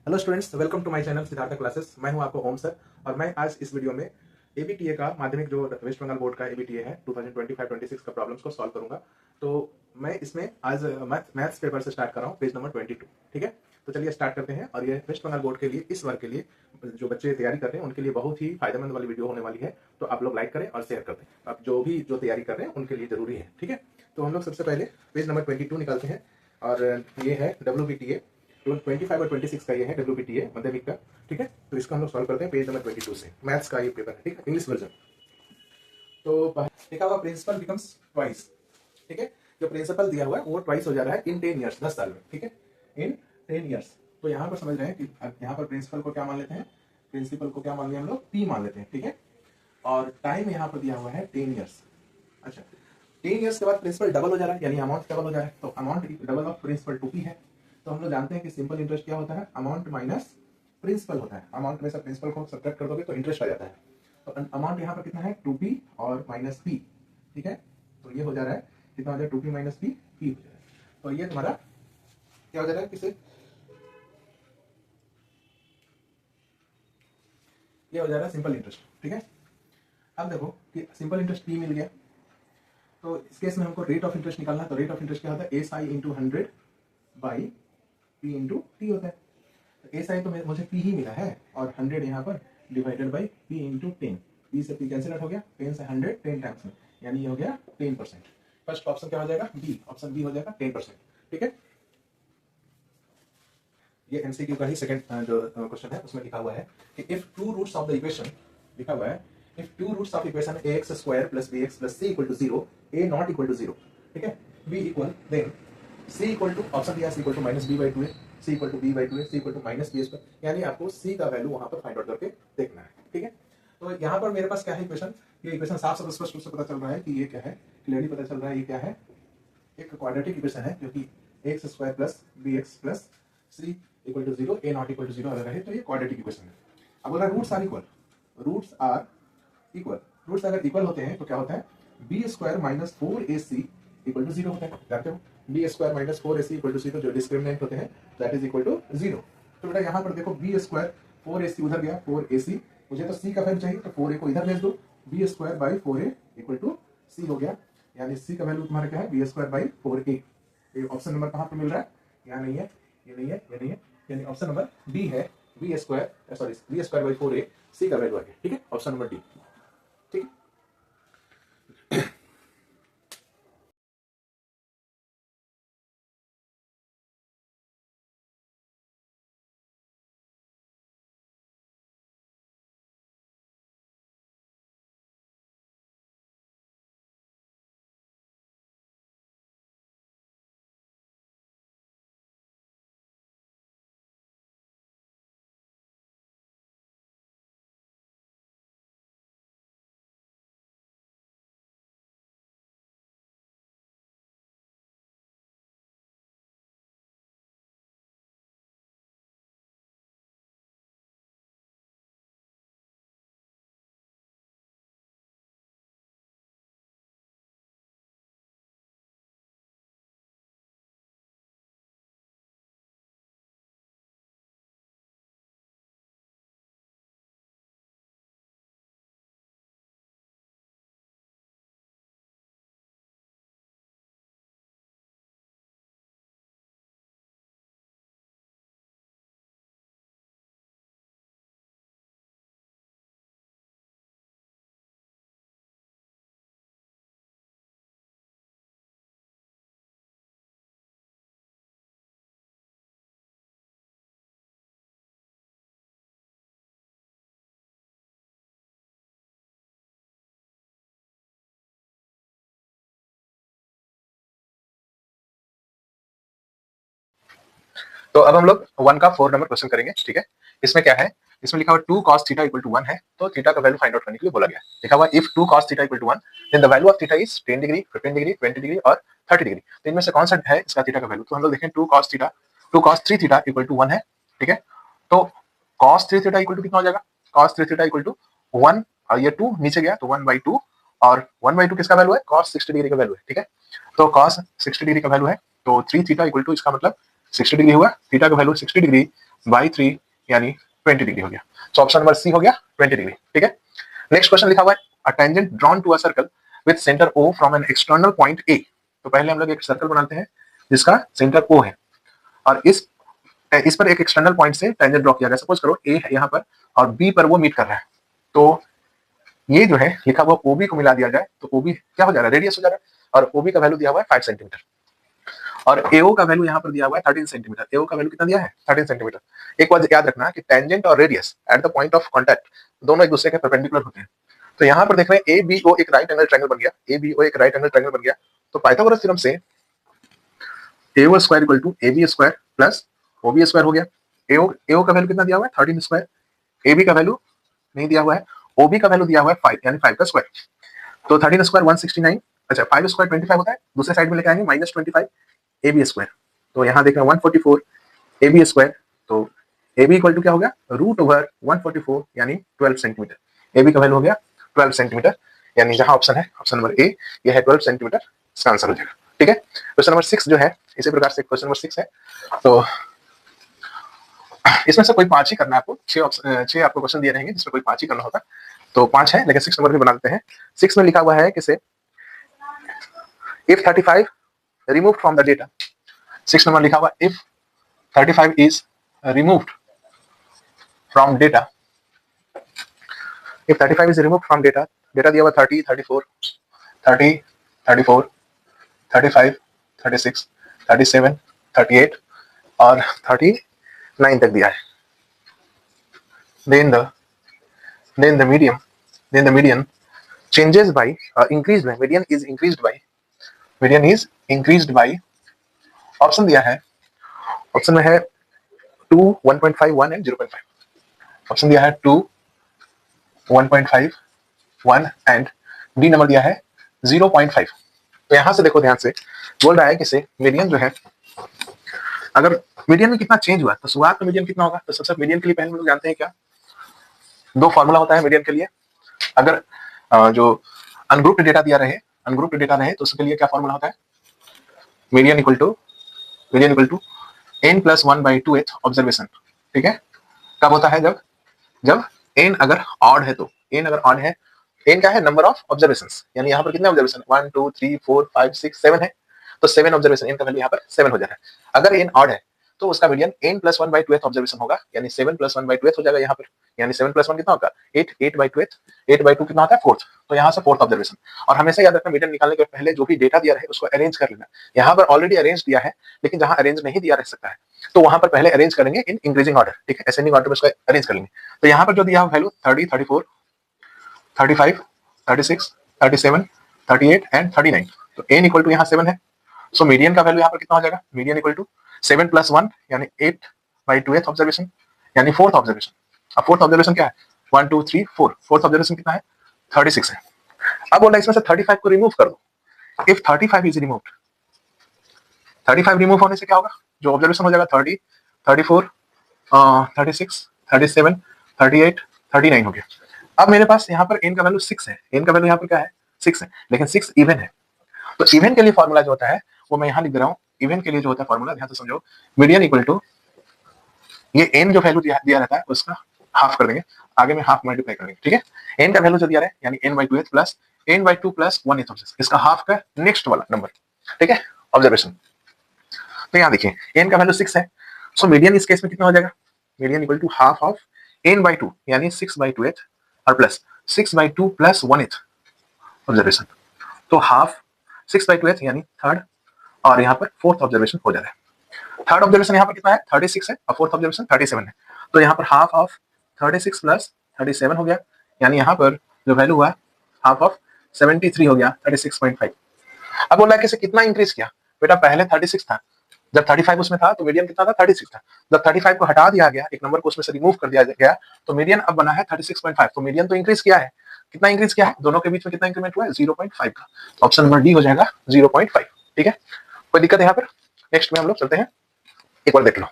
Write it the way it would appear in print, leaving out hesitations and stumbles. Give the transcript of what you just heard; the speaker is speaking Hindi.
Hello students, welcome to my channel Siddharth Classes. मैं हूं आपको ओम सर और मैं आज इस वीडियो में एबीटीए का माध्यमिक जो वेस्ट बंगाल बोर्ड का एबीटीए है 2025-26 का प्रॉब्लम्स को सॉल्व करूंगा। तो मैं इसमें आज मैथ्स पेपर से स्टार्ट कर रहा हूं, पेज नंबर 22। ठीक है, तो चलिए स्टार्ट करते हैं। और ये वेस्ट बंगाल बोर्ड के लिए इस वर्ग के लिए जो बच्चे तैयारी कर रहे हैं उनके लिए बहुत ही फायदेमंद वाली वीडियो होने वाली है। तो आप लोग लाइक करें और शेयर कर दें। आप जो तैयारी कर रहे हैं उनके लिए जरूरी है। ठीक है, तो हम लोग सबसे पहले पेज नंबर 22 निकालते हैं और ये है WBTA 25 और 26 का। ये है WBTA माध्यमिक का। ठीक है, तो इसको हम लोग सॉल्व करते हैं पेज नंबर 22 से। मैथ्स का ये पेपर है, ठीक है, इंग्लिश वर्जन। तो लिखा हुआ प्रिंसिपल बिकम्स ट्वाइस। ठीक है, जो प्रिंसिपल दिया हुआ है वो ट्वाइस हो जा रहा है इन 10 ईयर्स, 10 साल में। ठीक है, इन 10 ईयर्स। तो यहाँ पर समझ रहे हैं कि यहाँ पर प्रिंसिपल को क्या मान लेते हैं, प्रिंसिपल को क्या मान लिया हम लोग, P मान लेते हैं। ठीक है, और टाइम यहाँ पर दिया हुआ है 10 ईयर्स। अच्छा, 10 ईयर्स के बाद प्रिंसिपल डबल हो जा रहा है, यानी अमाउंट डबल हो जा रहा है। तो amount double of principal 2P है। तो हम लोग जानते हैं कि सिंपल इंटरेस्ट क्या होता है, अमाउंट माइनस प्रिंसिपल होता है। अमाउंट में से प्रिंसिपल को सब्ट्रैक्ट कर दोगे तो इंटरेस्ट आ जाता है। तो अमाउंट यहाँ पर कितना है, 2P और माइनस P। ठीक है, तो ये हो जा रहा है कितना हो जाए, 2P माइनस P, P हो जा रहा है। तो ये तुम्हारा क्या हो जा रहा है, किसे ये हो जा रहा है सिंपल इंटरेस्ट। ठीक है, अब देखो कि सिंपल इंटरेस्ट P मिल गया। तो इस केस में हमको रेट ऑफ इंटरेस्ट निकालना है। तो रेट ऑफ इंटरेस्ट क्या होता है, S I into 100 by P into T होता है। तो एस आई तो मुझे पी ही मिला है और 100 यहाँ पर divided by P into 10। P से पी कैंसिल आउट हो गया, 10 से 100 10 टाइम्स में, यानी ये हो गया 10%। फर्स्ट ऑप्शन क्या हो जाएगा, बी। ऑप्शन बी हो जाएगा 10%। ठीक है, ये एमसीक्यू का ही सेकंड जो क्वेश्चन है उसमें लिखा हुआ है कि if two roots of the equation, लिखा हुआ है if two roots of equation ax square plus bx plus c equal to 0, a not equal to 0। ठीक है, b equal then c equal to, option दिया c equal to minus b by 2a, c equal to b by 2a, c equal to minus b square, यानी आपको c का वैल्यू वहां पर फाइंड आउट करके देखना है। ठीक है, तो यहाँ पर मेरे पास क्या है इक्वेशन, ये इक्वेशन साफ साफ स्पष्ट रूप से पता चल रहा है कि ये क्या है, क्लियरली पता चल रहा है ये क्या है, एक क्वाड्रेटिक इक्वेशन है, क्योंकि x square plus b x plus c equal to 0, a not equal to 0 अगर है तो ये क्वाड्रेटिक इक्वेशन है। अब अगर roots are equal, roots are equal, roots अगर इक्वल होते हैं तो क्या होता है, b square minus 4ac equal to 0 होता है। जानते हो, b square minus 4ac equal to 0 जो डिस्क्रिमिनेंट होते हैं दैट इज इक्वल टू 0। तो बेटा यहाँ पर देखो बी स्क्वायर 4ac उधर गया, 4ac, मुझे तो c का वैल्यू चाहिए तो 4a को इधर भेज दो, b square by 4a equal to c हो गया, यानी c का वैल्यू तुम्हारा क्या है, बी स्क्वायर बाई 4a। ये ऑप्शन नंबर कहाँ पर मिल रहा है, यहाँ नहीं है, ये नहीं है, ये नहीं है, यानी ऑप्शन नंबर डी है, b square sorry b square by 4a, c का वैल्यू आ गया। ठीक है, ऑप्शन नंबर डी। ठीक है, तो अब हम लोग 1 का 4 नंबर क्वेश्चन करेंगे। ठीक है, इसमें क्या है, इसमें लिखा हुआ 2 cos थीटा इक्वल टू 1 है, तो थीटा का वैल्यू फाइंड आउट करने के लिए बोला गया है। लिखा हुआ if 2 cos theta equal to 1 then the value of theta is 10 degree, 15 degree, 20 degree और 30 डिग्री। तो इनमें से कौन सा है इसका थीटा का वैल्यू, तो हम लोग देखें 2 cos 3 थीटा इक्वल टू 1 है। ठीक है, तो cos 3 थीटा इक्वल टू कितना हो जाएगा, cos 3 थीटा इक्वल टू 1 और ये 2 नीचे गया तो 1/2 और 1/2 किसका वैल्यू है, cos 60 डिग्री का वैल्यू है। ठीक है, तो cos 60 डिग्री का वैल्यू है, तो 3 थीटा इक्वल टू इसका मतलब 60 डिग्री हुआ, थीटा का वैल्यू 60 डिग्री बाई 3 यानी 20 डिग्री हो गया। तो ऑप्शन नंबर सी हो गया 20 डिग्री। ठीक है, नेक्स्ट क्वेश्चन लिखा हुआ है a tangent drawn to a circle with centre O from an external point A। तो पहले हम लोग एक सर्कल बनाते हैं जिसका सेंटर O है और इस पर एक एक्सटर्नल पॉइंट से टेंजेंट ड्रॉ किया गया। सपोज करो A है यहाँ पर और B पर वो मीट कर रहा है, तो ये जो है लिखा हुआ OB को मिला दिया जाए तो OB क्या हो जा रहा है, रेडियस हो जा रहा है और OB का वैल्यू दिया हुआ है 5 सेंटीमीटर और AO का वैल्यू यहाँ पर दिया हुआ है 13 सेंटीमीटर। AO का वैल्यू कितना दिया है 13 सेंटीमीटर। एक बात याद रखना कि टेंजेंट और radius at the point of contact दोनों एक दूसरे के परपेंडिकुलर होते हैं। तो यहाँ पर देख रहे हैं ABO एक राइट एंगल ट्रायंगल बन गया, ABO एक राइट एंगल ट्रायंगल बन गया। तो पाइथागोरस थ्योरम से AO square equal to AB square plus OB square हो गया। AO का वैल्यू कितना दिया हुआ है 13 स्क्वायर, AB का वैल्यू नहीं दिया हुआ है, OB का वैल्यू दिया हुआ है 5 यानी 5 का स्क्वायर। तो 13 स्क्वायर 169, अच्छा 5 स्क्वायर 25 होता है, दूसरे साइड में लेके आएंगे -25 AB स्क्वायर। तो यहाँ देख रहे हैं 144 AB स्क्वायर, तो AB इक्वल टू क्या हो गया √144 यानी 12 सेंटीमीटर। AB का वैल्यू हो गया 12 सेंटीमीटर, यानी जहां ऑप्शन है ऑप्शन नंबर ए ये है 12 सेंटीमीटर, इसका आंसर हो जाएगा। ठीक है, क्वेश्चन नंबर 6 जो है इसी प्रकार से क्वेश्चन नंबर 6 है, तो इसमें से कोई 5 ही करना है आपको। 6 आपको क्वेश्चन दिए रहेंगे जिसमें कोई 5 ही करना होगा, तो 5 है लेकिन 6 नंबर भी बना देते हैं। 6 में लिखा हुआ है कि से if 35 removed from the data, 6 number लिखा हुआ if 35 is removed from data, if 35 is removed from data, data दिया हुआ 30 34 30 34 35 36 37 38 और 39 तक दिया है। then the median changes by increased by, median is increased by option दिया है, ऑप्शन में है 2 1.5 1 एंड 0.5, ऑप्शन दिया है 2 1.5 1 एंड डी नंबर दिया है 0.5। तो यहां से देखो ध्यान से, बोल रहा है कि से मीडियन जो है, अगर मीडियन में कितना चेंज हुआ तो शुरुआत में मीडियन कितना होगा। तो सबसे मीडियन के लिए पहले हम लोग जानते हैं क्या, दो फॉर्मूला होता है मीडियन के लिए। अगर जो अनग्रुप्ड डेटा दिया रहे, अनग्रुप्ड डेटा रहे तो उसके लिए क्या फॉर्मूला होता है, median equal to n + 1/2th observation. ठीक है, कब होता है, जब n अगर ऑड है, तो n अगर ऑड है, n क्या है नंबर ऑफ ऑब्जर्वेशंस, यानी यहाँ पर कितने ऑब्जर्वेशन 1 2 3 4 5 6 7 है, तो 7 ऑब्जर्वेशन, n का वैल्यू यहाँ पर 7 हो जा रहा है। अगर n ऑड है तो उसका मीडियन n + 1/2th ऑब्जर्वेशन होगा, यानी 7 + 1/2th हो जाएगा यहाँ पर, यानी 7 + 1 कितना होगा 8, 8/2th, 8/2 कितना होता है 4th, तो यहाँ से 4th ऑब्जर्वेशन। और हमेशा याद रखना मीडियन निकालने के पहले जो भी डेटा दिया रहे उसको अरेंज कर लेना। यहाँ पर ऑलरेडी अरेंज दिया है, लेकिन जहाँ अरेंज नहीं दिया रह सकता है तो वहां पर पहले अरेंज करेंगे इन इंक्रीजिंग ऑर्डर। ठीक है, असेंडिंग ऑर्डर में उसको अरेंज कर लेंगे। तो यहाँ पर जो दिया वैल्यू 30 34 35 36 37 38 एंड 39, तो n इक्वल टू यहाँ 7 है, सो मीडियन का वैल्यू यहाँ पर कितना हो जाएगा, मीडियन इक्वल टू 7 + 1 यानी 8/2th ऑब्जर्वेशन, यानी 4th ऑब्जर्वेशन। अब 4th ऑब्जर्वेशन क्या है 1 2 3 4, 4th ऑब्जर्वेशन कितना है 36 है। अब बोला इसमें से 35 को रिमूव कर दो। इफ 35 इज रिमूव्ड, 35 रिमूव होने से क्या होगा, जो ऑब्जर्वेशन हो जाएगा 30 34 36 37 38 39 हो गया। अब मेरे पास यहाँ पर n का वैल्यू 6 है, n का वैल्यू यहाँ पर क्या है 6 है, लेकिन 6 इवन है। तो इवन के लिए फॉर्मूला जो होता है वो मैं यहाँ लिख दे रहा हूँ। इवन के लिए जो होता है फॉर्मूला, ध्यान से समझो, मीडियन इक्वल टू ये n जो वैल्यू दिया रहता है उसका हाफ कर देंगे, आगे में हाफ मल्टीप्लाई कर देंगे। ठीक है, n का वैल्यू जो दिया है यानी n/2th plus n/2 + 1th observation, इसका हाफ का नेक्स्ट वाला नंबर। ठीक है, ऑब्जर्वेशन। तो यहाँ देखिए n का वैल्यू 6 है, सो मीडियन इस केस में कितना हो जाएगा, median equal to half of n/2 यानी 6/2th और प्लस 6/2 + 1th ऑब्जर्वेशन, तो हाफ 6/2th यानी थर्ड, और यहाँ पर 4th ऑब्जर्वेशन हो जा रहा है। थर्ड ऑब्जर्वेशन यहाँ पर कितना है 36 है और 4th ऑब्जर्वेशन 37 है, तो यहाँ पर हाफ ऑफ 36 + 37 हो गया, यानी यहाँ पर जो वैल्यू हुआ हाफ ऑफ 73 हो गया 36.5। अब बोला कि कितना इंक्रीज किया, बेटा पहले 36 था, जब 35 उसमें था तो मीडियन कितना था 36 था, जब 35 को हटा दिया गया, एक नंबर को उसमें से रिमूव कर दिया गया, तो मीडियन अब बना है 36.5। तो मीडियन तो इंक्रीज किया है, कितना इंक्रीज किया है, दोनों के बीच में कितना इंक्रीमेंट हुआ है 0.5 का, ऑप्शन नंबर डी हो जाएगा 0.5। ठीक है, कोई दिक्कत है यहाँ पर। नेक्स्ट में हम लोग चलते हैं, एक बार देख लो।